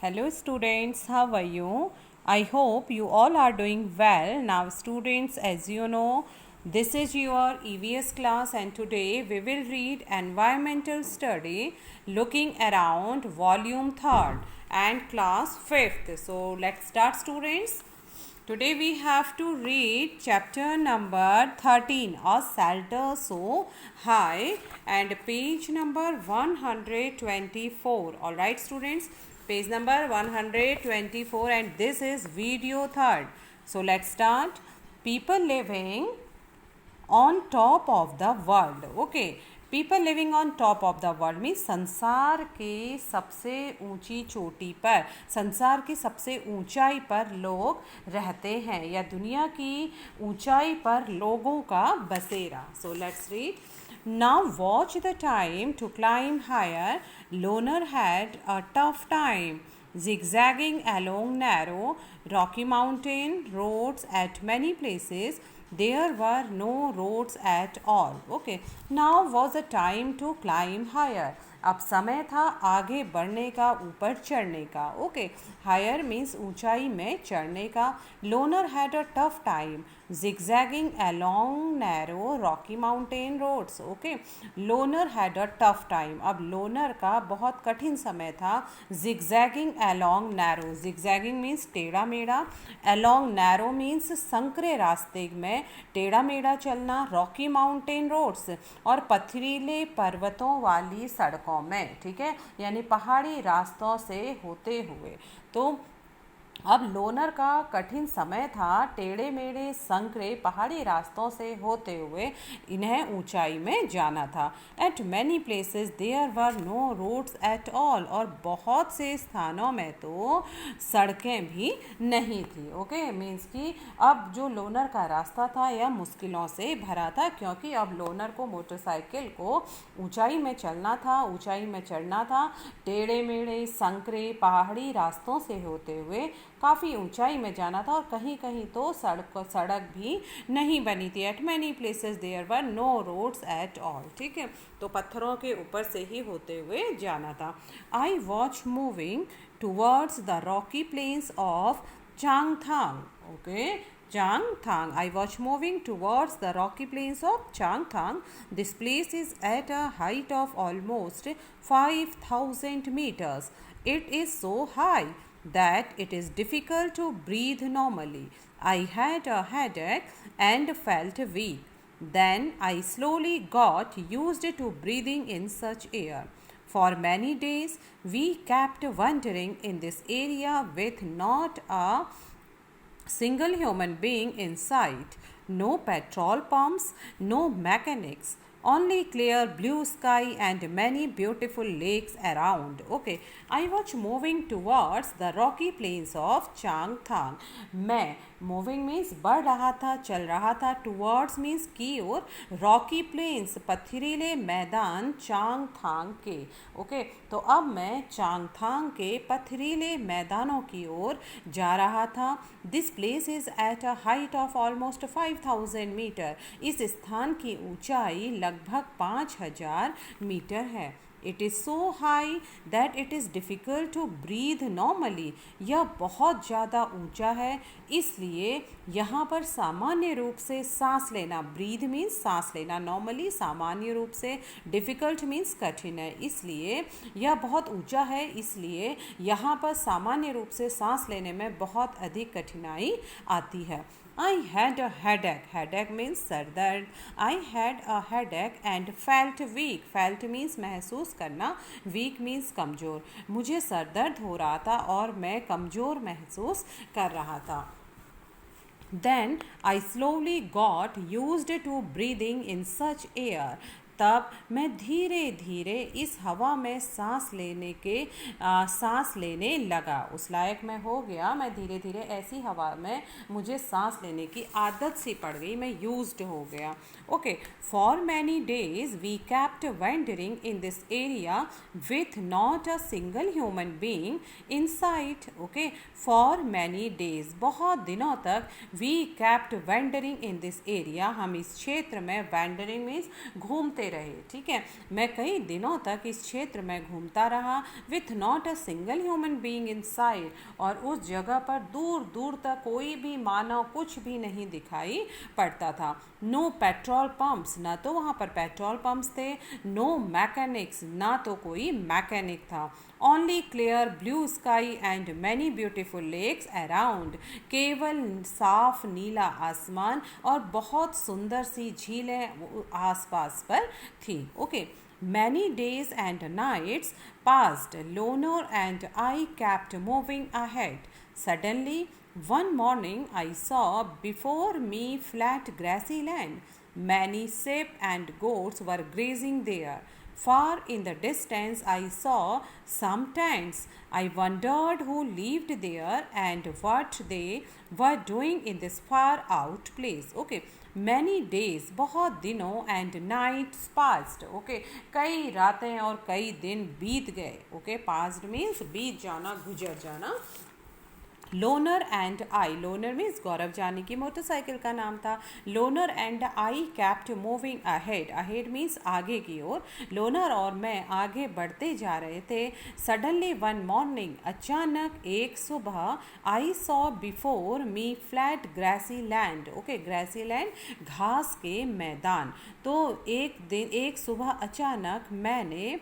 Hello students, how are you? I hope you all are doing well. Now students, as you know, this is your EVS class and today we will read Environmental Study Looking Around Volume 3rd and class 5th. So let's start students. Today we have to read chapter number 13 A Shelter So High and page number 124. Alright students, page number 124 and this is video 3rd. So let's start. People living on top of the world. Okay, people living on top of the world mean संसार के सबसे ऊंची चोटी पर, संसार की सबसे ऊंचाई पर लोग रहते हैं या दुनिया की ऊंचाई पर लोगों का बसेरा. So let's read. Now watch the time to climb higher. Loner had a tough time zigzagging along narrow rocky mountain roads at many places. There were no roads at all. Okay. Now was the time to climb higher. अब समय था आगे बढ़ने का, ऊपर चढ़ने का. Okay, higher means ऊंचाई में चढ़ने का. Loner had a tough time zigzagging along narrow rocky mountain roads. Okay, Loner had a tough time. अब लोनर का बहुत कठिन समय था. zigzagging along narrow, zigzagging means टेढ़ा मेढ़ा, along narrow मीन्स संकरे रास्ते में टेढ़ा मेढ़ा चलना, रॉकी माउंटेन रोड्स और पथरीले पर्वतों वाली सड़कों में. ठीक है, यानी पहाड़ी रास्तों से होते हुए. तो अब लोनर का कठिन समय था, टेढ़े मेढ़े संकरे पहाड़ी रास्तों से होते हुए इन्हें ऊंचाई में जाना था. At many places there were no roads at all, और बहुत से स्थानों में तो सड़कें भी नहीं थी. ओके, मीन्स कि अब जो लोनर का रास्ता था यह मुश्किलों से भरा था, क्योंकि अब लोनर को मोटरसाइकिल को ऊंचाई में चलना था, ऊंचाई में चढ़ना था, टेढ़े मेढ़े संकरे पहाड़ी रास्तों से होते हुए काफ़ी ऊंचाई में जाना था, और कहीं कहीं तो सड़क भी नहीं बनी थी. At many places there were no roads at all. ठीक है, तो पत्थरों के ऊपर से ही होते हुए जाना था. I watch moving towards the rocky plains of Changthang. Okay, Changthang. I was moving towards the rocky plains of Changthang. This place is at a height of almost 5,000 meters. It is so high that it is difficult to breathe normally. I had a headache and felt weak. Then I slowly got used to breathing in such air. For many days, we kept wandering in this area with not a single human being in sight. No petrol pumps, no mechanics, only clear blue sky and many beautiful lakes around. Okay, I was moving towards the rocky plains of Changthang. मैं moving means बढ़ रहा था, चल रहा था, towards means की ओर, Rocky planes पथरीले मैदान चांगथांग के. ओके, तो अब मैं चांगथांग के पथरीले मैदानों की ओर जा रहा था. This place is at a height of almost 5,000 metre. इस स्थान की ऊंचाई लगभग 5,000 मीटर है. It is so high that it is difficult to breathe normally. यह बहुत ज़्यादा ऊंचा है, इसलिए यहाँ पर सामान्य रूप से सांस लेना, ब्रीथ मीन्स सांस लेना, नॉर्मली सामान्य रूप से, डिफ़िकल्ट मीन्स कठिन है. इसलिए यह बहुत ऊंचा है, इसलिए यहाँ पर सामान्य रूप से सांस लेने में बहुत अधिक कठिनाई आती है. I had a headache. Headache means sir दर्द. I had a headache and felt weak. Felt means महसूस करना, weak means कमज़ोर. मुझे सर दर्द हो रहा था और मैं कमज़ोर महसूस कर रहा था. Then I slowly got used to breathing in such air. तब मैं धीरे धीरे इस हवा में सांस लेने लगा. उस लायक मैं हो गया, मैं धीरे धीरे ऐसी हवा में मुझे सांस लेने की आदत सी पड़ गई, मैं यूज्ड हो गया. Okay, for many days we kept wandering in this area with not a single human being in sight. Okay, for many days, बहुत दिनों तक, we kept wandering in this area, हम इस क्षेत्र में, वेंडरिंग मीन्स घूमते घूमते रहे, ठीक है। मैं कई दिनों तक इस क्षेत्र में घूमता रहा with not a single human being in side, और उस जगह पर दूर दूर तक कोई भी मानव कुछ भी नहीं दिखाई पड़ता था। नो पेट्रोल पंप्स, ना तो वहाँ पर पेट्रोल पंप्स थे, नो मैकेनिक्स, ना तो कोई मैकेनिक था। Only clear blue sky and many beautiful lakes around, केवल साफ नीला आसमान और बहुत सुंदर सी झीलें आसपास पर थी। Okay, many days and nights passed. Loner and I kept moving ahead. Suddenly, one morning I saw before me flat grassy land. Many sheep and goats were grazing there. Far in the distance, I saw some tents. I wondered who lived there and what they were doing in this far out place. Okay. Many days, बहुत दिनों, and nights past, okay, कई रातें और कई दिन बीत गए। Okay, past means बीत जाना, गुजर जाना। Loner and I, Loner means Gaurav Jani की मोटरसाइकिल का नाम था। Loner and I kept moving ahead, ahead means आगे की ओर। लोनर और मैं आगे बढ़ते जा रहे थे। सडनली वन मॉर्निंग, अचानक एक सुबह, I saw before me flat grassy land, okay, grassy land घास के मैदान। तो एक सुबह अचानक मैंने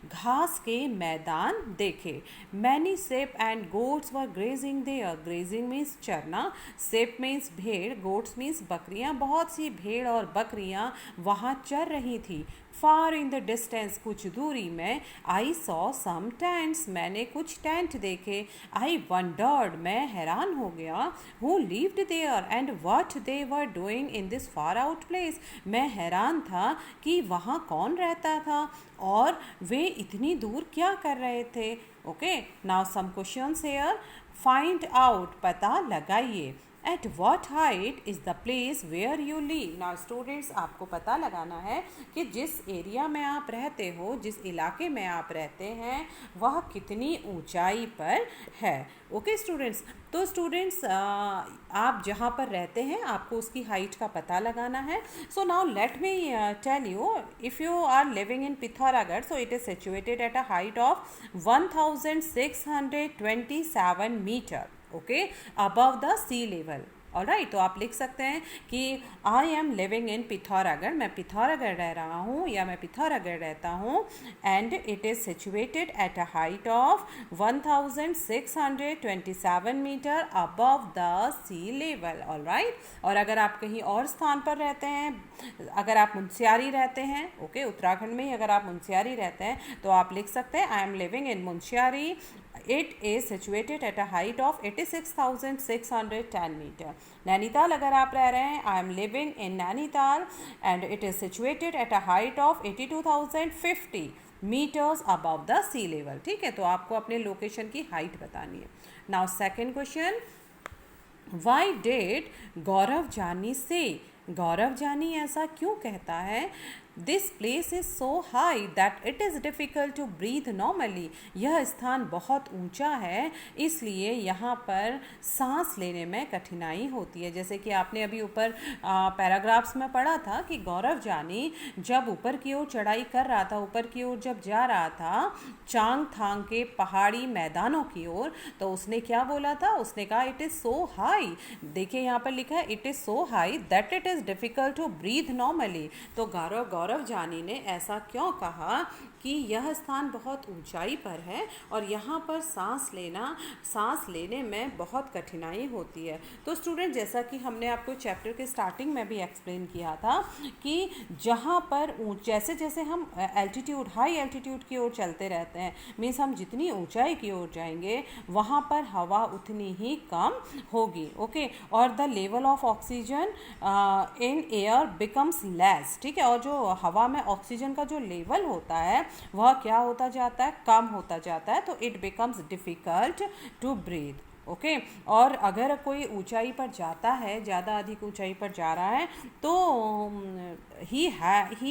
घास के मैदान देखे। Many sheep and goats were grazing there, grazing means चरना, शेप मीन्स भेड़, गोट्स मीन्स बकरियां, बहुत सी भेड़ और बकरियां वहाँ चर रही थी। फार इन द डिस्टेंस, कुछ दूरी में, आई सॉ सम टेंट्स, मैंने कुछ टेंट देखे। आई वंडर्ड, मैं हैरान हो गया, who lived there and what they were doing in this far out place, मैं हैरान था कि वहाँ कौन रहता था और वे इतनी दूर क्या कर रहे थे। Okay, now some questions here. Find out, पता लगाइए। At what height is the place where you live. Now students, आपको पता लगाना है कि जिस एरिया में आप रहते हो, जिस इलाके में आप रहते हैं, वह कितनी ऊंचाई पर है। ओके स्टूडेंट्स, तो स्टूडेंट्स आप जहाँ पर रहते हैं आपको उसकी हाइट का पता लगाना है। So now let me tell you, if you are living in Pithoragarh, so it is situated at a height of 1627 metre, okay, above the sea level. Alright, तो आप लिख सकते हैं कि I am living in Pithoragarh, मैं पिथौरागढ़ रह रहा हूँ या मैं पिथौरागढ़ रहता हूँ, and it is situated at a height of 1627 meter above the sea level. Alright, और अगर आप कहीं और स्थान पर रहते हैं, अगर आप मुंशियारी रहते हैं, ओके, उत्तराखंड में ही अगर आप मुंशियारी रहते हैं, तो आप लिख सकते हैं I am living in Munsiyari, it is situated at a height of 86,610 meter. Nainital अगर आप रह रहे हैं, I am living in Nainital and it is situated at a height of 82,050 meters above the sea level. ठीक है, तो आपको अपने लोकेशन की हाइट बतानी है। Now second question, why did Gaurav Jani say, Gaurav Jani ऐसा क्यों कहता है। This place is so high that it is difficult to breathe normally, यह स्थान बहुत ऊंचा है इसलिए यहाँ पर सांस लेने में कठिनाई होती है। जैसे कि आपने अभी ऊपर पैराग्राफ्स में पढ़ा था कि गौरव जानी जब ऊपर की ओर चढ़ाई कर रहा था, ऊपर की ओर जब जा रहा था चांगथांग के पहाड़ी मैदानों की ओर, तो उसने क्या बोला था, उसने कहा इट इज़ सो हाई। देखिए यहाँ पर लिखा है it is so high that it is difficult to breathe normally. तो गौरव जानी ने ऐसा क्यों कहा कि यह स्थान बहुत ऊंचाई पर है और यहाँ पर सांस लेने में बहुत कठिनाई होती है। तो स्टूडेंट, जैसा कि हमने आपको चैप्टर के स्टार्टिंग में भी एक्सप्लेन किया था कि जहाँ पर जैसे जैसे हम एल्टीट्यूड, हाई एल्टीट्यूड की ओर चलते रहते हैं, मीन्स हम जितनी ऊंचाई की ओर जाएंगे वहाँ पर हवा उतनी ही कम होगी। ओके, और the level of oxygen in air becomes less. ठीक है, और जो हवा में ऑक्सीजन का जो लेवल होता है वह क्या होता जाता है, कम होता जाता है। तो it becomes difficult to breathe. Okay, और अगर कोई ऊंचाई पर जाता है, ज़्यादा अधिक ऊंचाई पर जा रहा है, तो he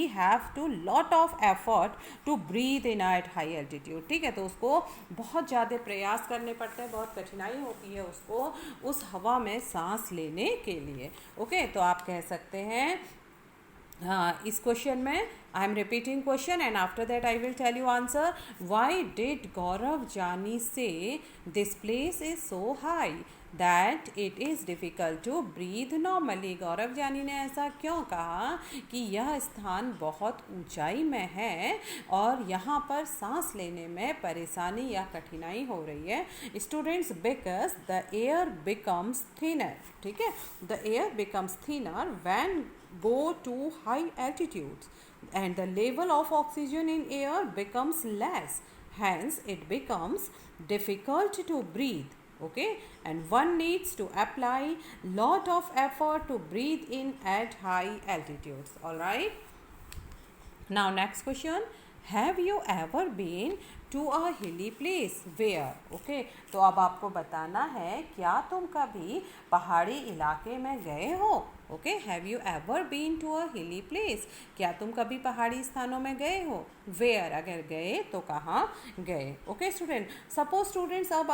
have to lot of effort to breathe in at high altitude. ठीक है, तो उसको बहुत ज़्यादा प्रयास करने पड़ते हैं, बहुत कठिनाई होती है उसको उस हवा में सांस लेने के लिए। ओके, तो आप कह सकते हैं इस क्वेश्चन में I am repeating question and after that I will tell you answer. Why did Gaurav Jani say this place is so high that it is difficult to breathe normally. Gaurav Jani ने ऐसा क्यों कहा कि यह स्थान बहुत ऊंचाई में है और यहाँ पर सांस लेने में परेशानी या कठिनाई हो रही है. Students, because the air becomes thinner. ठीक है, the air becomes thinner when go to high altitudes and the level of oxygen in air becomes less, hence it becomes difficult to breathe. Okay, and one needs to apply lot of effort to breathe in at high altitudes. All right, now next question. Have you ever been to a hilly place? Where? Okay, तो अब आपको बताना है क्या तुम कभी पहाड़ी इलाके में गए हो. Okay, have you ever been to a hilly place? क्या तुम कभी पहाड़ी स्थानों में गए हो? वेयर, अगर गए तो कहाँ गए. ओके स्टूडेंट, सपोज स्टूडेंट्स अब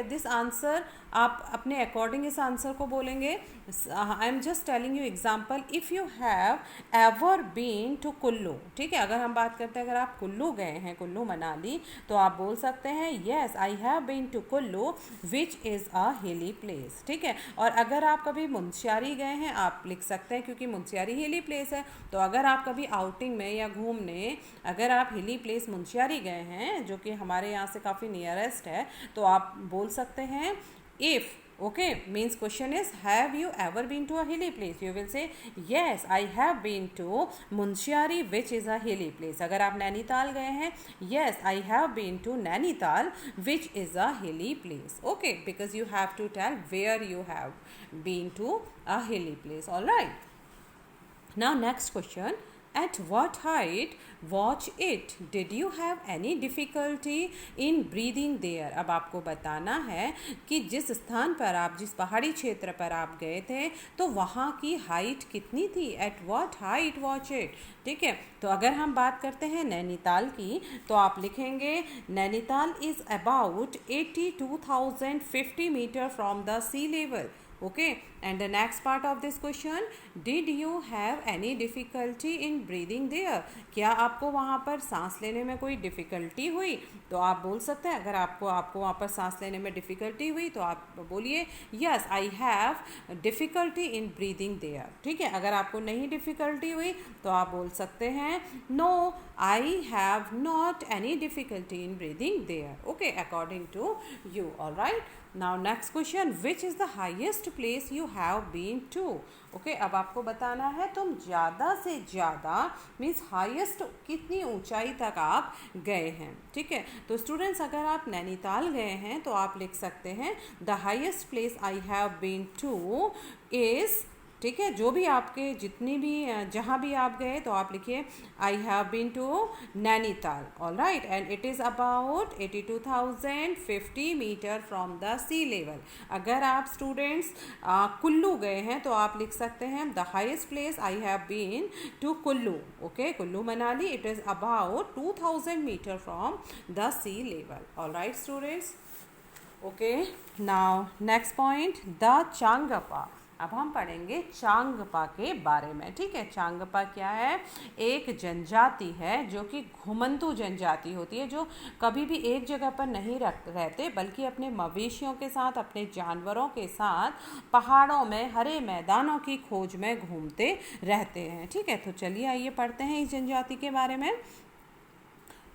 दिस आंसर आप अपने अकॉर्डिंग इस आंसर को बोलेंगे. I am just telling you example. If you have ever been to Kullu, ठीक है, अगर हम बात करते हैं अगर आप कुल्लू गए हैं, कुल्लू मनाली, तो आप बोल सकते हैं yes I have been to Kullu which is a hilly place. ठीक है, और अगर आप कभी मुंशियारी गए हैं आप लिख सकते हैं क्योंकि मुंशियारी हिली प्लेस है. तो अगर आप कभी आउटिंग में या घूमने अगर आप हिली प्लेस मुंशियारी गए हैं जो कि हमारे यहाँ से काफ़ी नियरेस्ट है, तो आप बोल सकते हैं if. Okay, means question is have you ever been to a hilly place? You will say yes I have been to Munsiari which is a hilly place. अगर आप नैनीताल गए हैं, yes I have been to Nainital which is a hilly place. Okay, because you have to tell where you have been to a hilly place. All right, now next question. At what height was it? Did you have any difficulty in breathing there? अब आपको बताना है कि जिस स्थान पर आप जिस पहाड़ी क्षेत्र पर आप गए थे तो वहाँ की हाइट कितनी थी. At what height was it? ठीक है, तो अगर हम बात करते हैं नैनीताल की तो आप लिखेंगे Nainital is about 82,050 meter from the sea level. Okay, and the next part of this question, did you have any difficulty in breathing there? क्या आपको वहाँ पर सांस लेने में कोई डिफ़िकल्टी हुई? तो आप बोल सकते हैं अगर आपको वहाँ पर सांस लेने में डिफ़िकल्टी हुई तो आप बोलिए yes I have difficulty in breathing there. ठीक है, अगर आपको नहीं डिफ़िकल्टी हुई तो आप बोल सकते हैं no I have not any difficulty in breathing there. Okay, according to you. All right, now next question, which is the highest place you have been to. Okay, अब आपको बताना है तुम ज़्यादा से ज़्यादा मीन्स हाईएस्ट कितनी ऊंचाई तक आप गए हैं. ठीक है, तो स्टूडेंट्स अगर आप नैनीताल गए हैं तो आप लिख सकते हैं the highest place I have been to is. ठीक है, जो भी आपके जितनी भी जहाँ भी आप गए तो आप लिखिए I have been to Nainital. All right, and it is about 82,050 meter from the sea level. अगर आप स्टूडेंट्स कुल्लू गए हैं तो आप लिख सकते हैं the highest place I have been to Kullu. Okay, Kullu Manali, it is about 2,000 meter from the sea level. All right students. Okay, now next point, the Changpa. अब हम पढ़ेंगे चांगपा के बारे में. ठीक है, चांगपा क्या है? एक जनजाति है जो कि घुमंतु जनजाति होती है जो कभी भी एक जगह पर नहीं रहते बल्कि अपने मवेशियों के साथ अपने जानवरों के साथ पहाड़ों में हरे मैदानों की खोज में घूमते रहते हैं. ठीक है, तो चलिए आइए पढ़ते हैं इस जनजाति के बारे में.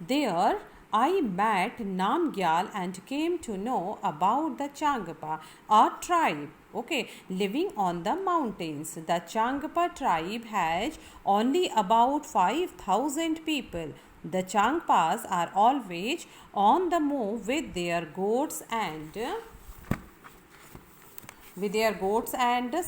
There I met Namgyal and came to know about the Changpa, a tribe, okay, living on the mountains. The Changpa tribe has only about 5,000 people. The Changpas are always on the move with their goats and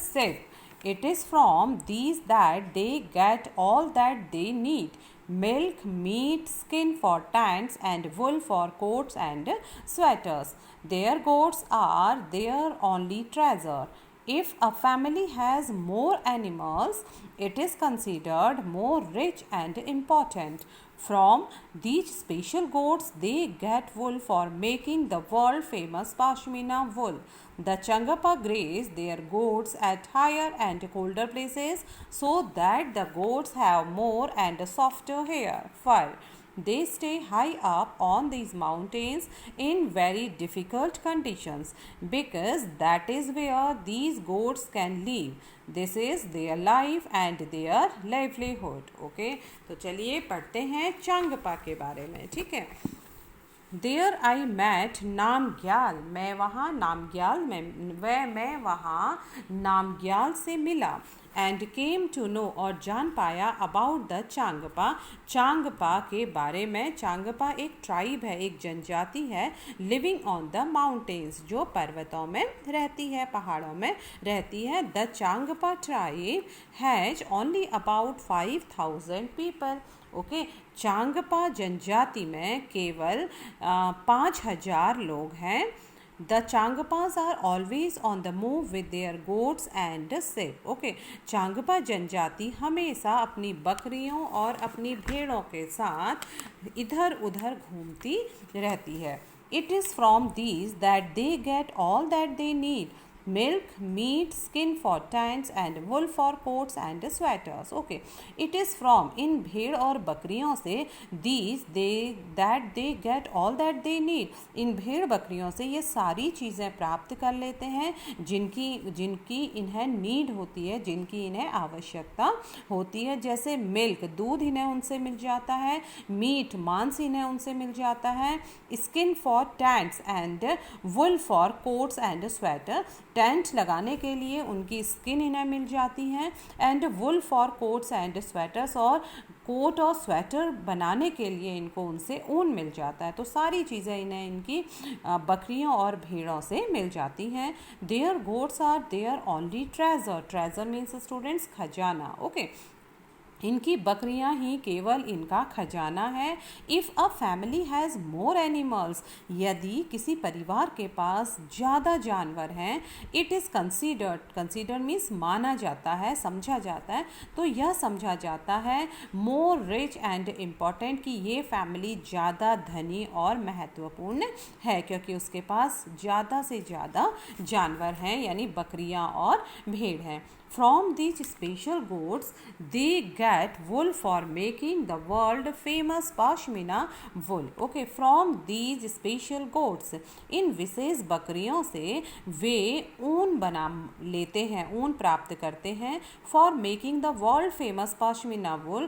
sheep. It is from these that they get all that they need: milk, meat, skin for tents, and wool for coats and sweaters. Their goats are their only treasure. If a family has more animals, it is considered more rich and important. From these special goats, they get wool for making the world famous pashmina wool. The Changapa graze their goats at higher and colder places so that the goats have more and softer hair, fur. They stay high up on these mountains in very difficult conditions because that is where these goats can live. This is their life and their livelihood. Okay, तो चलिए पढ़ते हैं चांगपा के बारे में. ठीक है. There I mat Namgyal, मैं वहाँ नामग्याल में मैं वहाँ नामग्याल से मिला. एंड केम टू नो, और जान पाया अबाउट द चांगपा, चांगपा के बारे में. चांगपा एक ट्राइब है, एक जनजाति है, लिविंग ऑन द माउंटेन्स, जो पर्वतों में रहती है, पहाड़ों में रहती है. The Changpa tribe has only about 5,000 people. Okay, Changpa जनजाति में केवल 5,000 लोग हैं. The Changpas are always on the move with their goats and sheep. Okay, Changpa जनजाति हमेशा अपनी बकरियों और अपनी भेड़ों के साथ इधर उधर घूमती रहती है. It is from these that they get all that they need. Milk, meat, skin for tents and wool for coats and sweaters. Okay, it is from, इन भेड़ और बकरियों से, these that they get all that they need. इन भेड़ बकरियों से ये सारी चीज़ें प्राप्त कर लेते हैं जिनकी इन्हें नीड होती है, जिनकी इन्हें आवश्यकता होती है. जैसे मिल्क, दूध इन्हें उनसे मिल जाता है. मीट, मांस इन्हें उनसे मिल जाता है. Skin for tents and wool for coats and sweater, tent लगाने के लिए उनकी स्किन इन्हें मिल जाती हैं. And wool for coats and sweaters, और कोट और स्वेटर बनाने के लिए इनको उनसे ऊन मिल जाता है. तो सारी चीज़ें इन्हें इनकी बकरियों और भेड़ों से मिल जाती हैं. Their goats are their only treasure. Treasure means students खजाना. ओके, इनकी बकरियां ही केवल इनका खजाना है. If a family has more animals, यदि किसी परिवार के पास ज़्यादा जानवर हैं, इट इज़ कंसीडर्ड मीन्स माना जाता है, समझा जाता है. तो यह समझा जाता है मोर रिच एंड इम्पॉर्टेंट, कि ये फैमिली ज़्यादा धनी और महत्वपूर्ण है क्योंकि उसके पास ज़्यादा से ज़्यादा जानवर हैं, यानी बकरियां और भेड़ हैं. From these special goats, they get wool for making the world famous pashmina wool. Okay, from these special goats, इन विशेष बकरियों से वे ऊन बना लेते हैं, ऊन प्राप्त करते हैं. For making the world famous pashmina wool,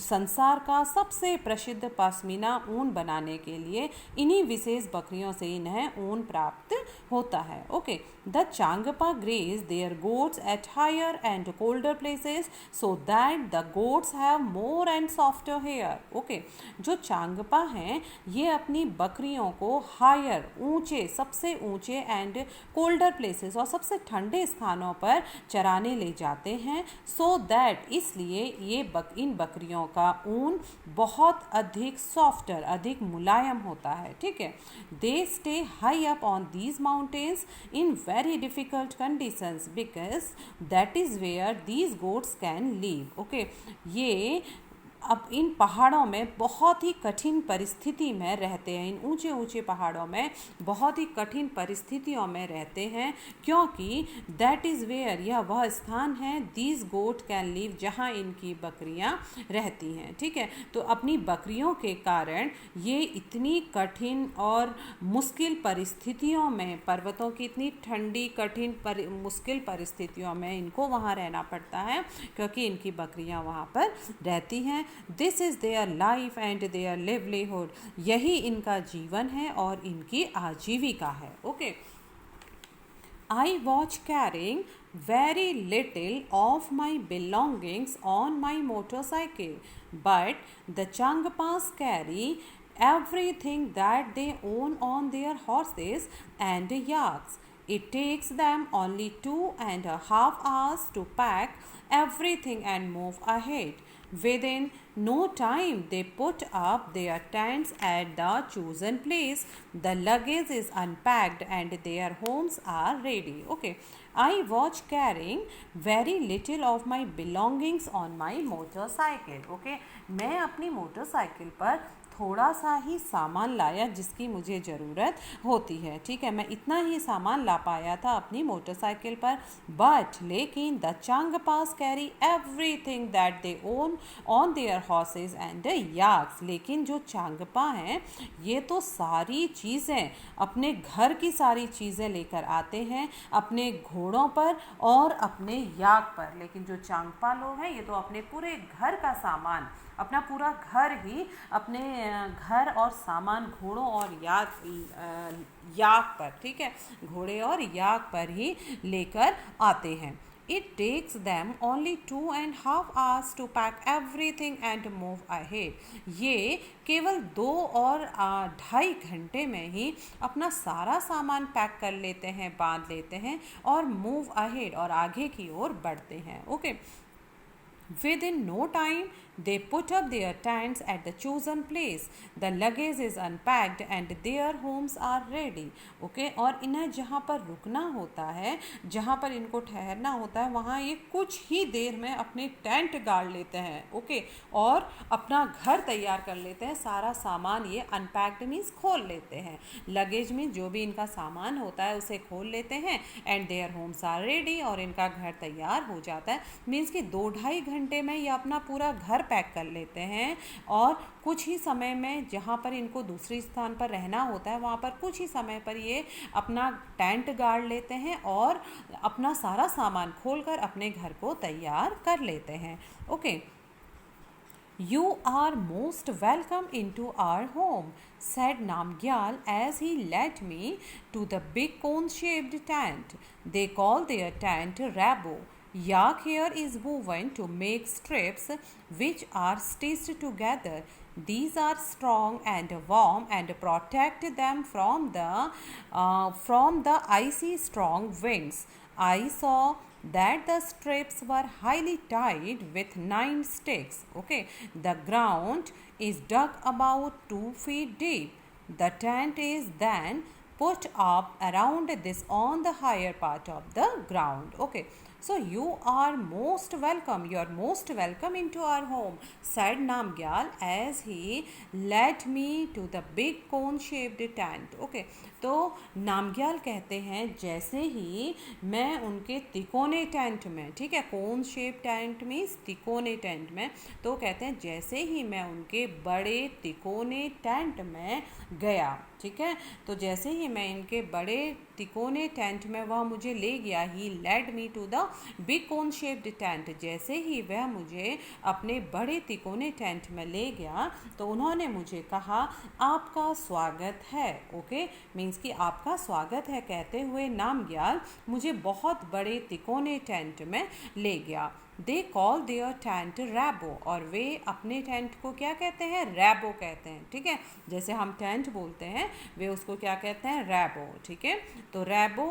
संसार का सबसे प्रसिद्ध पश्मीना ऊन बनाने के लिए इन्हीं विशेष बकरियों से इन्हें ऊन प्राप्त होता है. Okay, the Changpa graze their goats at higher and colder places so that the goats have more and softer hair. Okay, जो चांगपा हैं ये अपनी बकरियों को हायर, ऊंचे, सबसे ऊंचे एंड कोल्डर प्लेसेस, और सबसे ठंडे स्थानों पर चराने ले जाते हैं. सो दैट, इसलिए ये इन बकरियों का ऊन बहुत अधिक सॉफ्टर, अधिक मुलायम होता है. ठीक है. They stay high up on these mountains in very difficult conditions because that is where these goats can live. Okay, ये अब इन पहाड़ों में बहुत ही कठिन परिस्थिति में रहते हैं, इन ऊंचे ऊंचे पहाड़ों में बहुत ही कठिन परिस्थितियों में रहते हैं, क्योंकि दैट इज़ वेयर, यह वह स्थान है, दीज गोट कैन लिव, जहाँ इनकी बकरियाँ रहती हैं. ठीक है. तो अपनी बकरियों के कारण ये इतनी कठिन और मुश्किल परिस्थितियों में, पर्वतों की इतनी ठंडी कठिन मुश्किल परिस्थितियों में इनको वहाँ रहना पड़ता है, क्योंकि इनकी बकरियाँ वहाँ पर रहती हैं. This is their life and their livelihood, यही इनका जीवन है और इनकी आजीविका है. Okay, I was carrying very little of my belongings on my motorcycle, but the Changpas carry everything that they own on their horses and yaks. It takes them only 2.5 hours to pack everything and move ahead. Within no time, they put up their tents at the chosen place. The luggage is unpacked and their homes are ready. Okay, I was carrying very little of my belongings on my motorcycle. Okay, मैं अपनी motorcycle पर थोड़ा सा ही सामान लाया जिसकी मुझे ज़रूरत होती है, ठीक है, मैं इतना ही सामान ला पाया था अपनी मोटरसाइकिल पर. बट लेकिन the Changpas carry everything that they own on their horses and yaks. लेकिन जो चांगपा हैं ये तो सारी चीज़ें अपने घर की सारी चीज़ें लेकर आते हैं अपने घोड़ों पर और अपने याक पर. लेकिन जो चांगपा लोग हैं ये तो अपने पूरे घर का सामान, अपना पूरा घर ही अपने घर और सामान घोड़ों और याक पर, ठीक है, घोड़े और याक पर ही लेकर आते हैं. It takes them only 2.5 hours to pack everything and move ahead. ये केवल 2 और 2.5 घंटे में ही अपना सारा सामान पैक कर लेते हैं, बांध लेते हैं और मूव अहेड और आगे की ओर बढ़ते हैं. Okay, Within no time, they put up their tents at the chosen place. The luggage is unpacked and their homes are ready. Okay, और इन्हें जहाँ पर रुकना होता है, जहाँ पर इनको ठहरना होता है, वहाँ ये कुछ ही देर में अपने टेंट गाड़ लेते हैं. ओके, और अपना घर तैयार कर लेते हैं. सारा सामान ये अनपैक्ड मीन्स खोल लेते हैं. लगेज में जो भी इनका सामान होता है उसे खोल लेते हैं. And their homes are ready, और इनका घर तैयार हो जाता है. मीन्स कि 2-2.5 घंटे में ये अपना पूरा घर पैक कर लेते हैं और कुछ ही समय में जहाँ पर इनको दूसरे स्थान पर रहना होता है वहाँ पर कुछ ही समय पर ये अपना टेंट गाड़ लेते हैं और अपना सारा सामान खोलकर अपने घर को तैयार कर लेते हैं. Okay, You are most welcome into our home, said Namgyal as he led me to the big cone-shaped tent. They call their tent Rabo. Yak hair is woven to make strips which are stitched together. These are strong and warm and protect them from the icy strong winds. I saw that the strips were highly tied with 9 sticks. Okay, the ground is dug about 2 feet deep. The tent is then put up around this on the higher part of the ground. Okay, so you are most welcome. You are most welcome into our home, said Namgyal as he led me to the big cone-shaped tent. Okay, तो नामग्याल कहते हैं जैसे ही मैं उनके तिकोने tent में, ठीक है, cone shape tent means तिकोने टेंट में, तो कहते हैं जैसे ही मैं उनके बड़े तिकोने टेंट में गया, ठीक है, तो जैसे ही मैं इनके बड़े तिकोने टेंट में वह मुझे ले गया. He led me to the big cone shaped tent. जैसे ही वह मुझे अपने बड़े तिकोने टेंट में ले गया तो उन्होंने मुझे कहा आपका स्वागत है. ओके, मीन्स कि आपका स्वागत है कहते हुए नामग्याल मुझे बहुत बड़े तिकोने टेंट में ले गया. दे कॉल देयर टेंट रैबो, और वे अपने टेंट को क्या कहते हैं, रैबो कहते हैं. ठीक है, जैसे हम टेंट बोलते हैं वे उसको क्या कहते हैं, रैबो. ठीक है, तो रैबो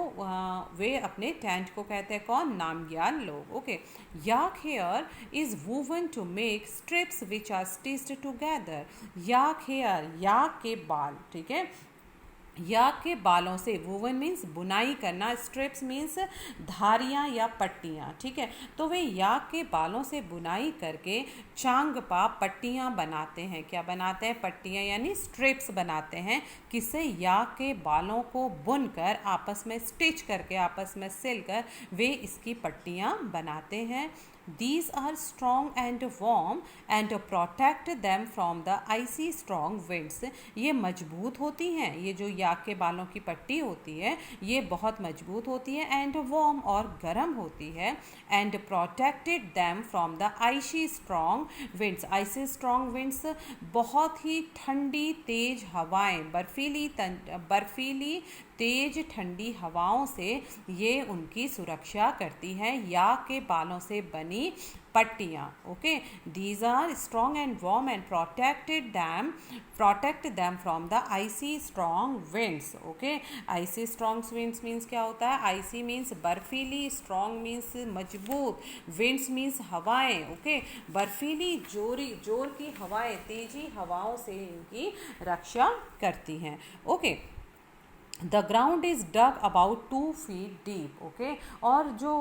वे अपने टेंट को कहते हैं कौन, नामग्याल लोग. Okay, yak hair is woven to make strips which are stitched together. Yak hair, yak के बाल, ठीक है, याक के बालों से, वूवन मीन्स बुनाई करना, स्ट्रिप्स मीन्स धारियाँ या पट्टियाँ. ठीक है, तो वे याक के बालों से बुनाई करके चांगपा पट्टियाँ बनाते हैं. क्या बनाते हैं, पट्टियाँ यानी स्ट्रिप्स बनाते हैं. किससे, याक के बालों को बुनकर आपस में स्टिच करके, आपस में सिलकर वे इसकी पट्टियाँ बनाते हैं. These are strong and warm and protect them from the icy strong winds. ये मजबूत होती हैं, ये जो याक के बालों की पट्टी होती है ये बहुत मजबूत होती है, and warm और गर्म होती है, and protected them from the icy strong winds. icy strong winds बहुत ही ठंडी तेज हवाएं, बर्फीली तेज ठंडी हवाओं से ये उनकी सुरक्षा करती हैं। या के बालों से बनी पट्टियाँ। Okay, these are strong and warm and protect them from the icy strong winds. Okay, icy strong winds means क्या होता है? आइसी मीन्स बर्फीली, स्ट्रॉन्ग मीन्स मजबूत, विंड्स मीन्स हवाएं। ओके, बर्फीली जोर की हवाएं, तेजी हवाओं से इनकी रक्षा करती हैं। Okay, the ground is dug about 2 feet deep. Okay, और जो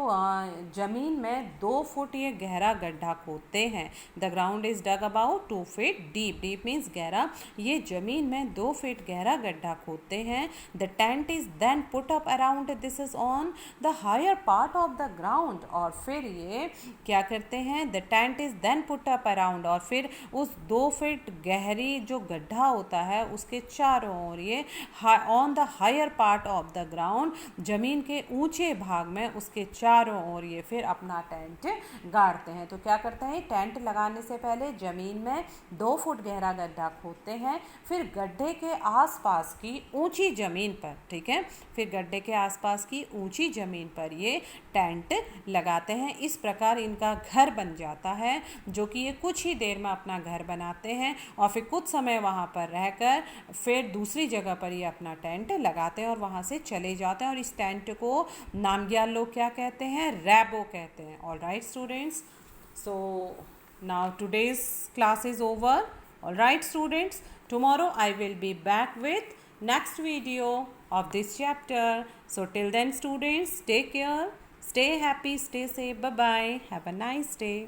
ज़मीन में 2 फुट ये गहरा गड्ढा खोदते हैं। The ground is dug about 2 feet deep. Deep means गहरा। ये ज़मीन में 2 फीट गहरा गड्ढा खोदते हैं। The tent is then put up around this is on the higher part of the ground. और फिर ये क्या करते हैं? The tent is then put up around, और फिर उस 2 फीट गहरी जो गड्ढा होता है उसके चारों ओर ये on the higher part of the ground, जमीन के ऊंचे भाग में उसके चारों ओर ये फिर अपना टेंट गाड़ते हैं। तो क्या करते हैं? टेंट लगाने से पहले जमीन में 2 फुट गहरा गड्ढा खोदते हैं, फिर गड्ढे के आसपास की ऊंची जमीन पर, ठीक है, फिर गड्ढे के आसपास की ऊंची जमीन पर ये टेंट लगाते हैं। इस प्रकार इनका घर बन जाता है, जो कि ये कुछ ही देर में अपना घर बनाते हैं और फिर कुछ समय वहाँ पर रहकर फिर दूसरी जगह पर ये अपना टेंट लगाते हैं और वहाँ से चले जाते हैं। और इस टेंट को नामग्याल लोग क्या कहते हैं? रैबो कहते हैं। All right students, so now today's class is over. All right students, tomorrow I will be back with next video of this chapter. So till then students, take care, stay happy, stay safe, bye bye, have a nice day.